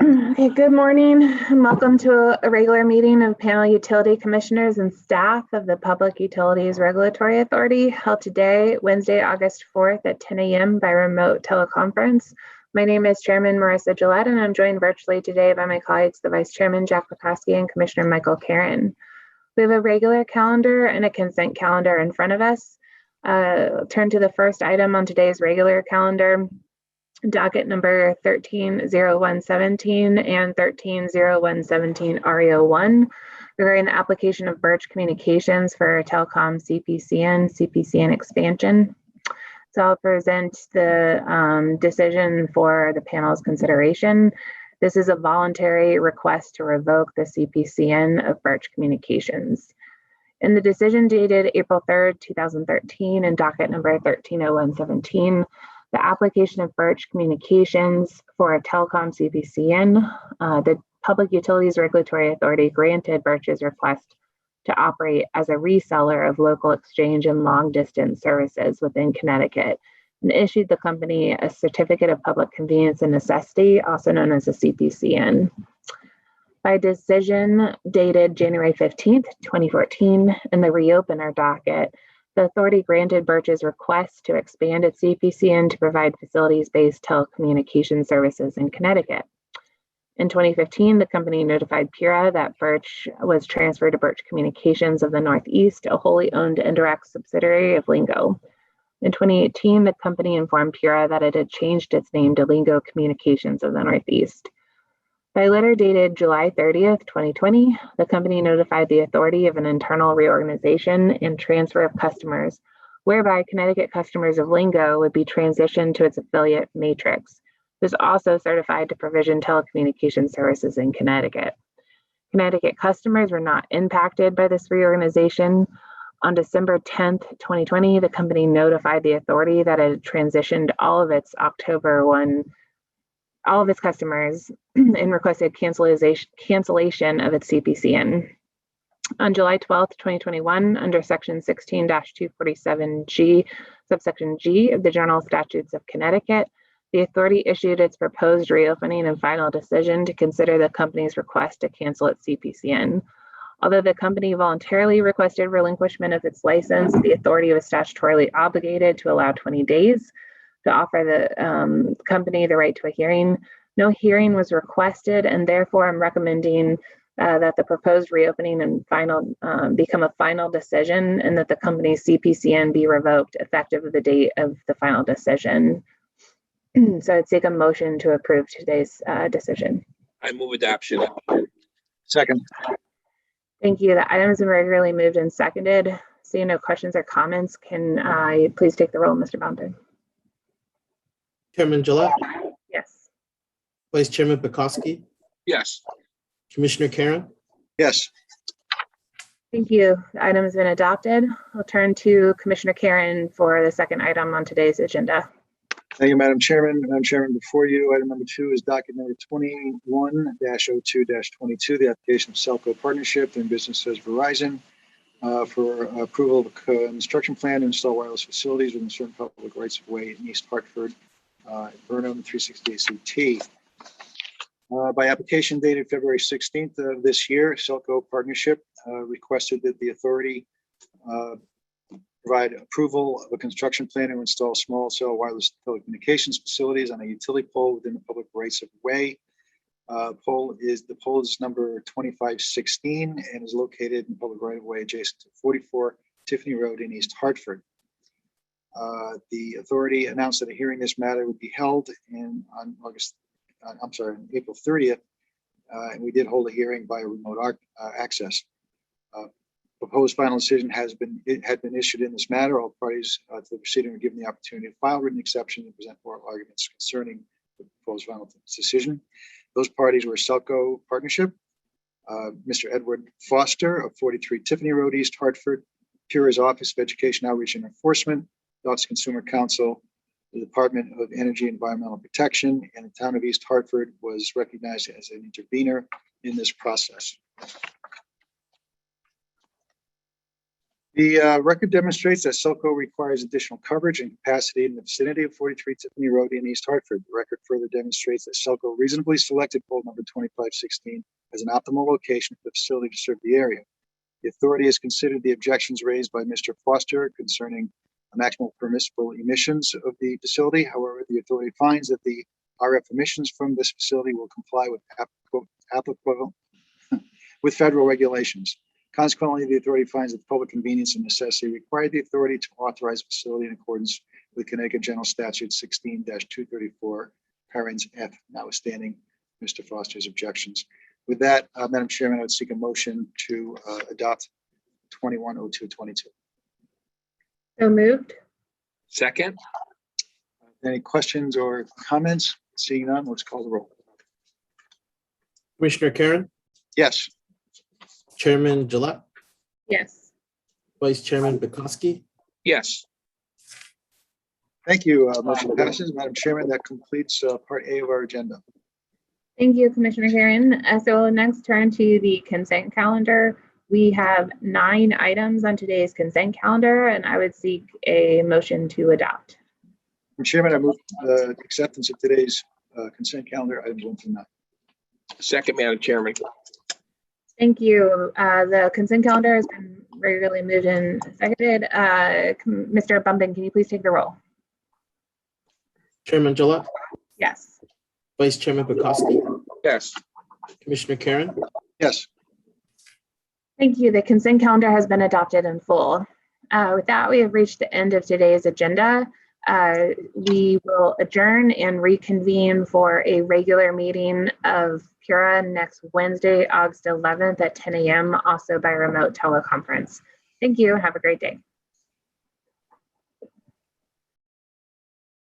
Okay, good morning and welcome to a regular meeting of panel utility commissioners and staff of the Public Utilities Regulatory Authority, held today, Wednesday, August 4th at 10 a.m. by remote teleconference. My name is Chairman Marissa Gillette, and I'm joined virtually today by my colleagues, the Vice Chairman Jack Pekoski and Commissioner Michael Karen. We have a regular calendar and a consent calendar in front of us. Turn to the first item on today's regular calendar. Docket number 130117 and 130117 REO1 regarding the application of Birch Communications for telecom CPCN expansion. So I'll present the decision for the panel's consideration. This is a voluntary request to revoke the CPCN of Birch Communications. In the decision dated April 3rd, 2013 and docket number 130117, the application of Birch Communications for a telecom CPCN, the Public Utilities Regulatory Authority granted Birch's request to operate as a reseller of local exchange and long-distance services within Connecticut and issued the company a Certificate of Public Convenience and Necessity, also known as a CPCN. By decision dated January 15th, 2014, in the reopener docket, the authority granted Birch's request to expand its CPCN to provide facilities-based telecommunication services in Connecticut. In 2015, the company notified PURA that Birch was transferred to Birch Communications of the Northeast, a wholly owned indirect subsidiary of Lingo. In 2018, the company informed PURA that it had changed its name to Lingo Communications of the Northeast. By letter dated July 30th, 2020, the company notified the authority of an internal reorganization and transfer of customers, whereby Connecticut customers of Lingo would be transitioned to its affiliate Matrix. It was also certified to provision telecommunication services in Connecticut. Connecticut customers were not impacted by this reorganization. On December 10th, 2020, the company notified the authority that it had transitioned all of its customers and requested cancellation of its CPCN. On July 12th, 2021, under Section 16-247G, subsection G of the General Statutes of Connecticut, the authority issued its proposed reopening and final decision to consider the company's request to cancel its CPCN. Although the company voluntarily requested relinquishment of its license, the authority was statutorily obligated to allow 20 days to offer the company the right to a hearing. No hearing was requested, and therefore I'm recommending that the proposed reopening and final become a final decision, and that the company's CPCN be revoked effective of the date of the final decision. So I'd take a motion to approve today's decision. I move adoption. Second. Thank you. The item has been regularly moved and seconded. Seeing no questions or comments, can I please take the roll, Mr. Bounty? Chairman Gillette? Yes. Vice Chairman Pekoski? Yes. Commissioner Karen? Yes. Thank you. The item has been adopted. I'll turn to Commissioner Karen for the second item on today's agenda. Thank you, Madam Chairman. Madam Chairman, before you, item number 2 is docket number 21-02-22, the application of Selco Partnership doing business as Verizon for approval of a construction plan to install wireless facilities within certain public rights of way in East Hartford, Burnham 360 ACT. By application dated February 16th of this year, Selco Partnership requested that the authority provide approval of a construction plan to install small cell wireless telecommunications facilities on a utility pole within the public rights of way. The pole is number 2516 and is located in public right of way adjacent to 44 Tiffany Road in East Hartford. The authority announced that a hearing this matter would be held on April 30th, and we did hold a hearing by remote access. Proposed final decision had been issued in this matter. All parties to the proceeding were given the opportunity to file written exception and present oral arguments concerning the proposed final decision. Those parties were Selco Partnership, Mr. Edward Foster of 43 Tiffany Road, East Hartford, PURA's Office of Education, Outreach, and Enforcement, the Office of Consumer Counsel, the Department of Energy and Environmental Protection, and the town of East Hartford was recognized as an intervener in this process. The record demonstrates that Selco requires additional coverage and capacity in the vicinity of 43 Tiffany Road in East Hartford. The record further demonstrates that Selco reasonably selected pole number 2516 as an optimal location for the facility to serve the area. The authority has considered the objections raised by Mr. Foster concerning maximum permissible emissions of the facility. However, the authority finds that the RF emissions from this facility will comply with applicable with federal regulations. Consequently, the authority finds that public convenience and necessity require the authority to authorize the facility in accordance with Connecticut General Statute 16-234, parens F, notwithstanding Mr. Foster's objections. With that, Madam Chairman, I would seek a motion to adopt 210222. So moved. Second. Any questions or comments? Seeing none, let's call the roll. Commissioner Karen, Yes. Chairman Gillette, Yes. Vice Chairman Bukowski, Yes. Thank you. Motion passes. Madam Chairman, that completes part A of our agenda. Thank you, Commissioner Karen. So we'll next turn to the consent calendar. We have 9 items on today's consent calendar, and I would seek a motion to adopt. Madam Chairman, I move acceptance of today's consent calendar, items 1 through 9. Second, Madam Chairman. Thank you. The consent calendar has been regularly moved and seconded. Mr. Bumpin, can you please take the roll? Chairman Gillette, Yes. Vice Chairman Bukowski, Yes. Commissioner Karen, Yes. Thank you. The consent calendar has been adopted in full. With that, we have reached the end of today's agenda. We will adjourn and reconvene for a regular meeting of PURA next Wednesday, August 11th at 10 a.m., also by remote teleconference. Thank you. Have a great day.